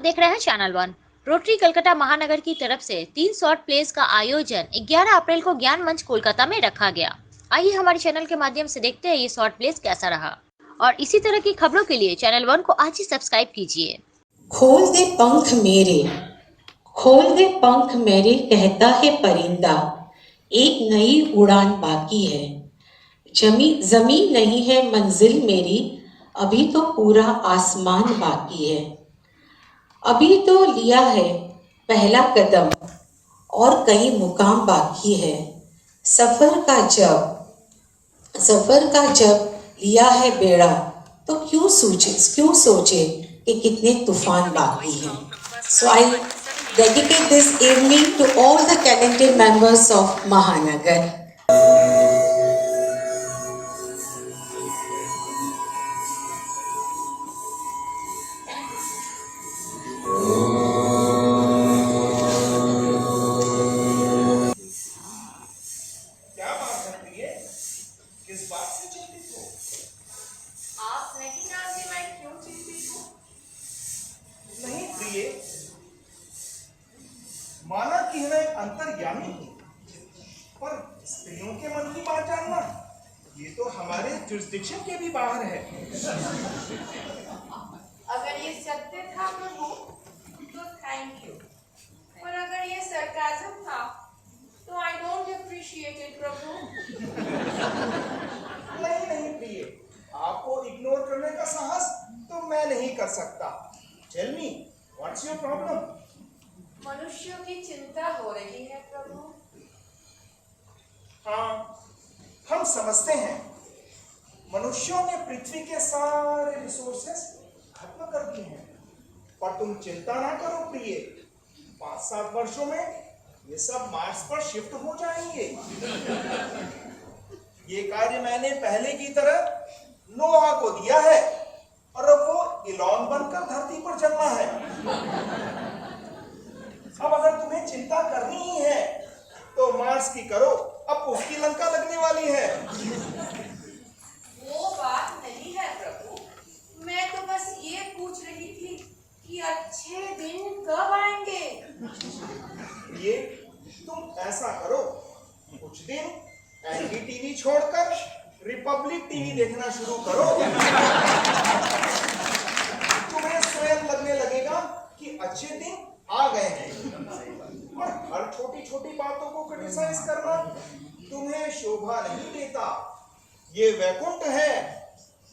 देख रहे हैं चैनल वन। रोटरी कलकत्ता महानगर की तरफ से 3 शॉर्ट प्लेस का आयोजन 11 अप्रैल को ज्ञान मंच कोलकाता में रखा गया। आइए हमारे चैनल के माध्यम से देखते हैं ये शॉर्ट प्लेस कैसा रहा, और इसी तरह की खबरों के लिए चैनल वन को आज ही सब्सक्राइब कीजिए। खोल दे पंख मेरे, खोल दे पंख मेरे, कहता है परिंदा, एक नई उड़ान बाकी है। जमीन नहीं है मंजिल मेरी, अभी तो पूरा आसमान बाकी है। अभी तो लिया है पहला कदम और कई मुकाम बाकी है। सफर का जब लिया है बेड़ा, तो क्यों सोचे कि कितने तूफान बाकी हैं। So I dedicate this evening to all the talented members of Mahanagar. किस बात से चिंतित हो? आप नहीं जानते मैं क्यों चिंतित हूँ? नहीं प्रिय, माना कि मैं अंतर्यामी हूँ, पर स्त्रियों के मन की बात जानना ये तो हमारे जुरिस्डिक्शन के भी बाहर है। अगर ये सत्य था प्रभु तो थैंक यू, पर अगर ये सरकाज़म था तो आई डोंट अप्रिशिएट इट प्रभु। नहीं प्रिय, आपको इग्नोर करने का साहस तो मैं नहीं कर सकता। Tell me, what's your problem? मनुष्यों की चिंता हो रही है प्रभु। हाँ, हम समझते हैं मनुष्यों ने पृथ्वी के सारे रिसोर्सेस खत्म कर दिए हैं, पर तुम चिंता ना करो प्रिय, 5-7 वर्षों में ये सब मार्स पर शिफ्ट हो जाएंगे। ये कार्य मैंने पहले की तरह नोआ को दिया है, और अब वो इलॉन बनकर धरती पर जन्मा है। अब अगर तुम्हें चिंता करनी ही है तो मार्स की करो, अब उसकी लंका लगने वाली है। वो बात नहीं है प्रभु, मैं तो बस ये पूछ रही थी कि अच्छे दिन कब आएंगे। ये तुम ऐसा करो, कुछ दिन एनडीटीवी छोड़कर रिपब्लिक टीवी देखना शुरू करो। तुम्हें स्वयं लगने लगेगा कि अच्छे दिन आ गए हैं। और हर छोटी छोटी बातों को क्रिटिसाइज करना तुम्हें शोभा नहीं देता। ये वैकुंठ है,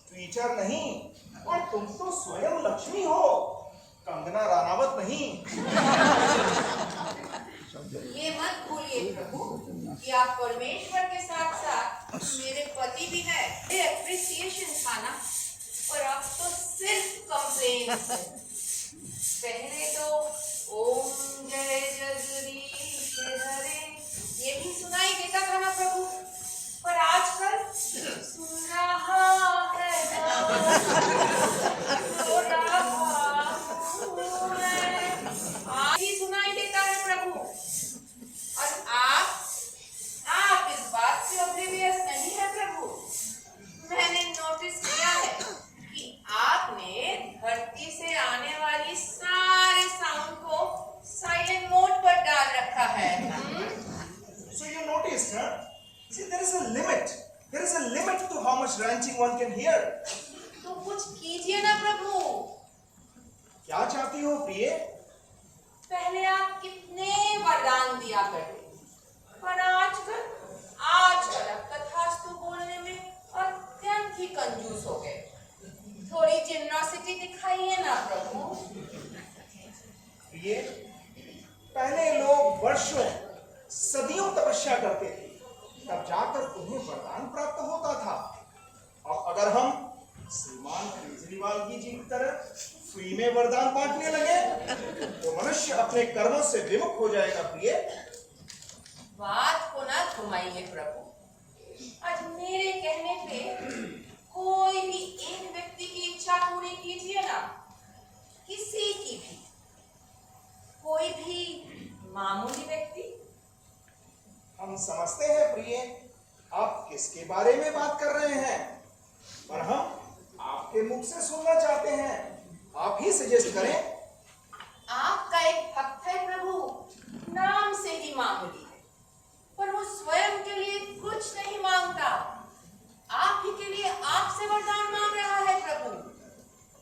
ट्विटर नहीं, और तुम तो स्वयं लक्ष्मी हो, कंगना रानावत नहीं। ये मत भूलिए प्रभु कि आप परमेश्वर के साथ साथ मेरे पति भी हैं। ये एप्रिसिएशन था ना, और अब तो सिर्फ कंप्लेन। पहले तो ओम जय जगदीश हरे ये भी सुनाई देता था ना प्रभु, पर आजकल सुन रहा है आज ही सुनाई देता है प्रभु। और आप इस बात से ऑब्लिवियस नहीं है प्रभु। मैंने नोटिस किया है कि आपने धरती से आने वाली सारे साउंड को साइलेंट मोड पर डाल रखा है। So you noticed, huh? See, there is a limit. There is a limit to how much ranting one can hear. तो कुछ कीजिए ना प्रभु। क्या चाहती हो प्रिय? पहले आप कितने वरदान दिया करते, पर आजकल अब तथास्तु बोलने में अत्यंत ही कंजूस हो गए। थोड़ी जेनरॉसिटी दिखाइए ना प्रभु। प्रिय, पहले लोग वर्षों सदियों तपस्या करते थे, तब जाकर उन्हें वरदान प्राप्त होता था। अब अगर हम श्रीमान केजरीवाल जी की तरह फ्री में वरदान बांटने लगे तो मनुष्य अपने कर्मों से विमुख हो जाएगा। प्रिय, बात को ना घुमाइए प्रभु। आज मेरे कहने पे कोई भी एक व्यक्ति की इच्छा पूरी कीजिए ना, किसी की भी, कोई भी मामूली व्यक्ति। हम समझते हैं प्रिय, आप किसके बारे में बात कर रहे हैं, पर हम आपके मुख से सुनना चाहते हैं। आप ही सजेस्ट करें। एक भक्त है प्रभु, नाम से ही मामूली है, पर वो स्वयं के लिए कुछ नहीं मांगता। आप ही के लिए आपसे वरदान मांग रहा है प्रभु।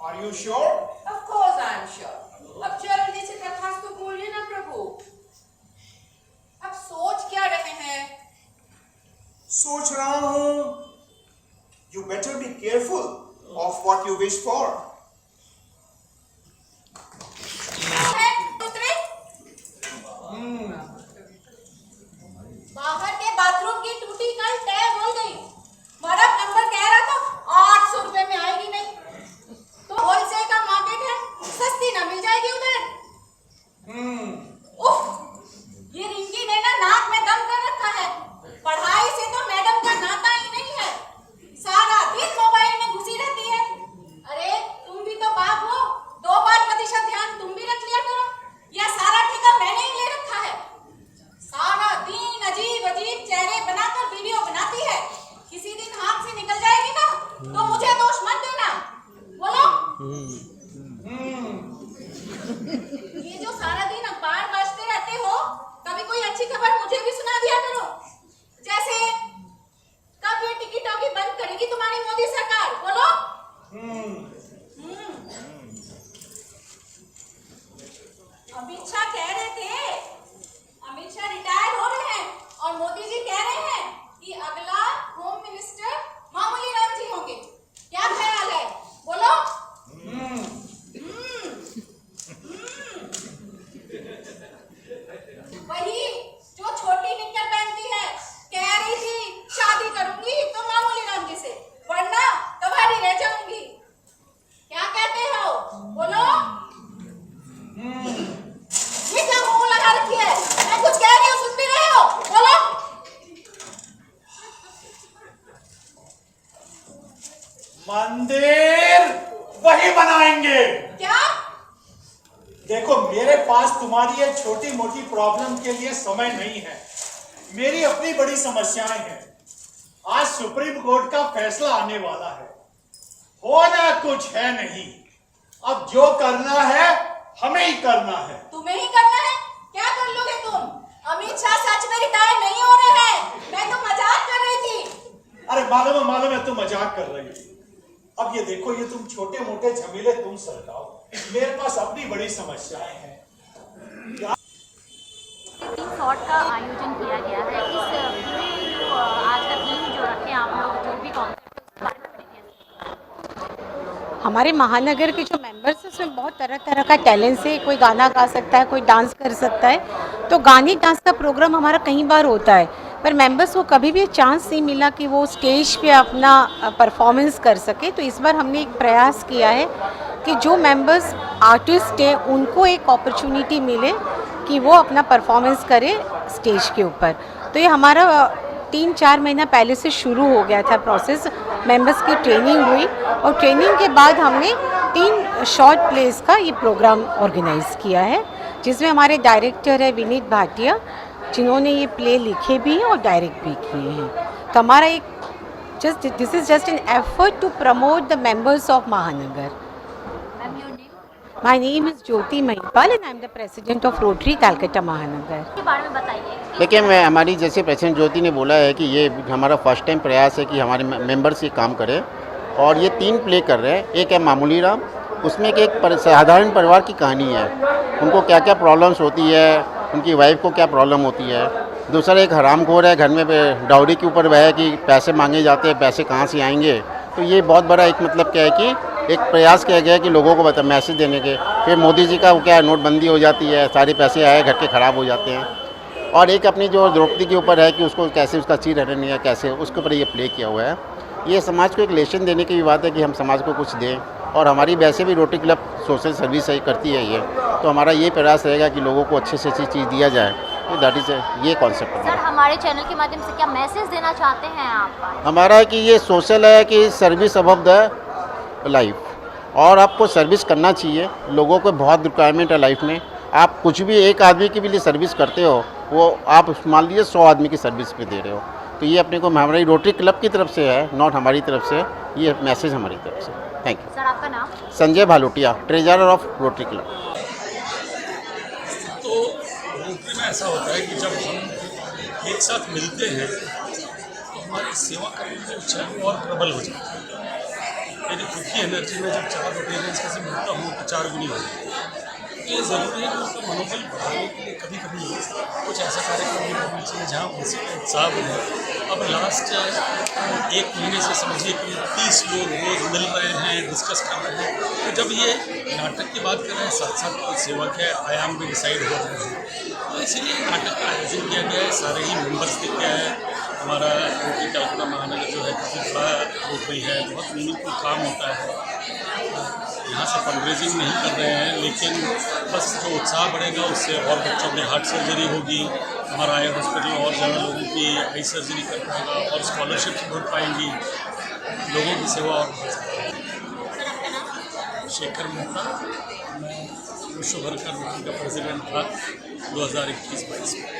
Are you sure? Of course I am sure. अब जल्दी से तथास्तु बोलिए ना प्रभु। आप सोच क्या रहे हैं? सोच रहा हूं, you better be careful of what you wish for. दूसरे बाहर के बाथरूम की टूटी नल टैप हो गई। मरब नंबर कह रहा था 800 रुपए में आएगी नहीं, तो होलसेल का मार्केट है, सस्ती ना मिल जाएगी उधर। उफ, ये रिंकी ने ना नाक में दम कर रखा है। पढ़ाई से तो मैडम का नाता ही नहीं है, सारा दिन मोबाइल में घुसी रहती है। अरे तुम भी तो बाप हो, 2% ध्यान तुम भी रख लिया करो, या सारा ठेका मैंने ही ले रखा है। सारा दिन अजीब अजीब चेहरे बनाकर वीडियो बनाती है, किसी दिन हाथ से निकल जाएगी ना तो मुझे दोष मत देना। बोलो। ये जो सारा दिन अखबार बांटते रहते हो, कभी कोई अच्छी खबर मुझे भी सुना दिया करो। जैसे कब ये टिकटों की बंद करेगी तुम्हारी मोदी सरकार? बोलो। अमित शाह कह रहे थे, अमित शाह रिटायर हो रहे हैं और मोदी जी कह रहे हैं कि अगला होम मिनिस्टर मामूली राम जी होंगे। क्या ख्याल है? बोलो। वही जो छोटी निक्कर पहनती है, कह रही थी शादी करूंगी तो मामूली राम जी से, वरना कबाड़ी रह जाऊंगी। क्या कहते हो? बोलो। ये क्या मुंह लगा रखी है? मैं कुछ कह रही हूँ, सुन भी रहे हो? बोलो। मंदिर वही बनाएंगे। क्या? देखो, मेरे पास तुम्हारी ये छोटी मोटी प्रॉब्लम के लिए समय नहीं है। मेरी अपनी बड़ी समस्याएं हैं। आज सुप्रीम कोर्ट का फैसला आने वाला है, होना कुछ है नहीं। अब जो करना है हमें ही करना है। तुम्हें ही करना है? क्या कर लोगे तुम? अमित शाह सच में रिटायर नहीं हो रहे हैं, मैं तो मजाक कर रही थी। अरे मालूम है तुम मजाक कर रही थी। अब ये देखो, ये तुम छोटे मोटे झमेले तुम सरकाओ, मेरे पास अपनी बड़ी समस्याएं हैं। 3 शॉट का आयोजन किया गया है। इस पूरे जो आज का थीम जो रखे आप लोग, जो भी कॉन्सेप्ट हमारे महानगर के जो मेंबर्स हैं उसमें बहुत तरह तरह का टैलेंट है। कोई गाना गा सकता है, कोई डांस कर सकता है। तो गाने डांस का प्रोग्राम हमारा कई बार होता है, पर मेंबर्स को कभी भी चांस नहीं मिला कि वो स्टेज पे अपना परफॉर्मेंस कर सके। तो इस बार हमने एक प्रयास किया है कि जो मेंबर्स आर्टिस्ट हैं उनको एक अपॉर्चुनिटी मिले कि वो अपना परफॉर्मेंस करें स्टेज के ऊपर। तो ये हमारा 3-4 महीना पहले से शुरू हो गया था प्रोसेस। मेंबर्स की ट्रेनिंग हुई और ट्रेनिंग के बाद हमने 3 शॉर्ट प्लेस का ये प्रोग्राम ऑर्गेनाइज़ किया है, जिसमें हमारे डायरेक्टर है विनीत भाटिया, जिन्होंने ये प्ले लिखे भी हैं और डायरेक्ट भी किए हैं। तो हमारा एक this is just an effort to promote the members of महानगर। My name is Jyoti Mahipal and I am the president of Rotary Calcutta Mahanagar। के बारे में बताइए। देखिए, मैं हमारी जैसे प्रेसिडेंट ज्योति ने बोला है कि ये हमारा फर्स्ट टाइम प्रयास है कि हमारे मेंबर्स ये काम करें, और ये 3 प्ले कर रहे हैं। एक है मामूली राम, उसमें एक साधारण परिवार की कहानी है, उनको क्या क्या प्रॉब्लम्स होती है, उनकी वाइफ को क्या प्रॉब्लम होती है। दूसरा एक हरामखोर है, घर में डाउरी के ऊपर वह है कि पैसे मांगे जाते हैं, पैसे कहाँ से आएंगे। तो ये बहुत बड़ा एक मतलब क्या है कि एक प्रयास किया गया है कि लोगों को मैसेज देने के। फिर मोदी जी का वो क्या है, नोटबंदी हो जाती है, सारे पैसे आए घर के ख़राब हो जाते हैं। और एक अपनी जो द्रौपदी के ऊपर है कि उसको कैसे उसका चीर हटनी है, कैसे उसके ऊपर ये प्ले किया हुआ है। ये समाज को एक लेसन देने की भी बात है कि हम समाज को कुछ दें, और हमारी वैसे भी रोटरी क्लब सोशल सर्विस ही करती है ये, तो हमारा ये प्रयास रहेगा कि लोगों को अच्छे से अच्छी चीज़ दिया जाए। तो दैट इज़ ये कॉन्सेप्ट है। सर, हमारे चैनल के माध्यम से क्या मैसेज देना चाहते हैं आप? हमारा कि ये सोशल है कि सर्विस अबव द लाइफ, और आपको सर्विस करना चाहिए। लोगों को बहुत रिक्वायरमेंट है लाइफ में। आप कुछ भी एक आदमी की भी लिए सर्विस करते हो, वो आप मान लीजिए 100 आदमी की सर्विस पे दे रहे हो। तो ये अपने को हमारी रोटरी क्लब की तरफ से है, नॉट हमारी तरफ से। ये मैसेज हमारी तरफ से। Thank you. सर, आपका नाम? Sanjay Bhalotia, treasurer of rotary club. ऐसा होता है कि जब हम एक साथ मिलते हैं तो हमारी सेवा करने की इच्छा और प्रबल हो जाती है। मेरी खुद की एनर्जी में जब 4 रोटेरियंस से मिलता हूँ तो 4 गुनी होती है। तो ये ज़रूरी है कि उनका मनोबल बढ़ाने के लिए कभी कभी कुछ ऐसा कार्यक्रम भी करना चाहिए जहाँ उसी का उत्साह बढ़े। अब लास्ट 1 महीने से समझिए कि 30 लोग रोज़ मिल रहे हैं, डिस्कस कर रहे हैं। तो जब ये नाटक की बात कर रहे हैं, साथ साथ सेवा के आयाम भी डिसाइड हो रहे हैं, तो इसीलिए नाटक का आयोजन किया गया है। सारे ही मेंबर्स ने किया है। हमारा रोटरी कलकत्ता महानगर जो है काफ़ी बड़ा रोटरी है, बहुत मीनिंगफुल काम होता है। यहाँ से फंड रेजिंग नहीं कर रहे हैं, लेकिन बस जो उत्साह बढ़ेगा उससे और बच्चों की हार्ट सर्जरी होगी, हमारा आई हॉस्पिटल और ज़्यादा लोगों की आई सर्जरी कर पाएगा और स्कॉलरशिप्स बढ़ पाएंगी, लोगों की सेवा और बढ़ सकती। शेखर मेहता, मैं विश्व भर का रोटरी का प्रेसिडेंट था 2021-22 में।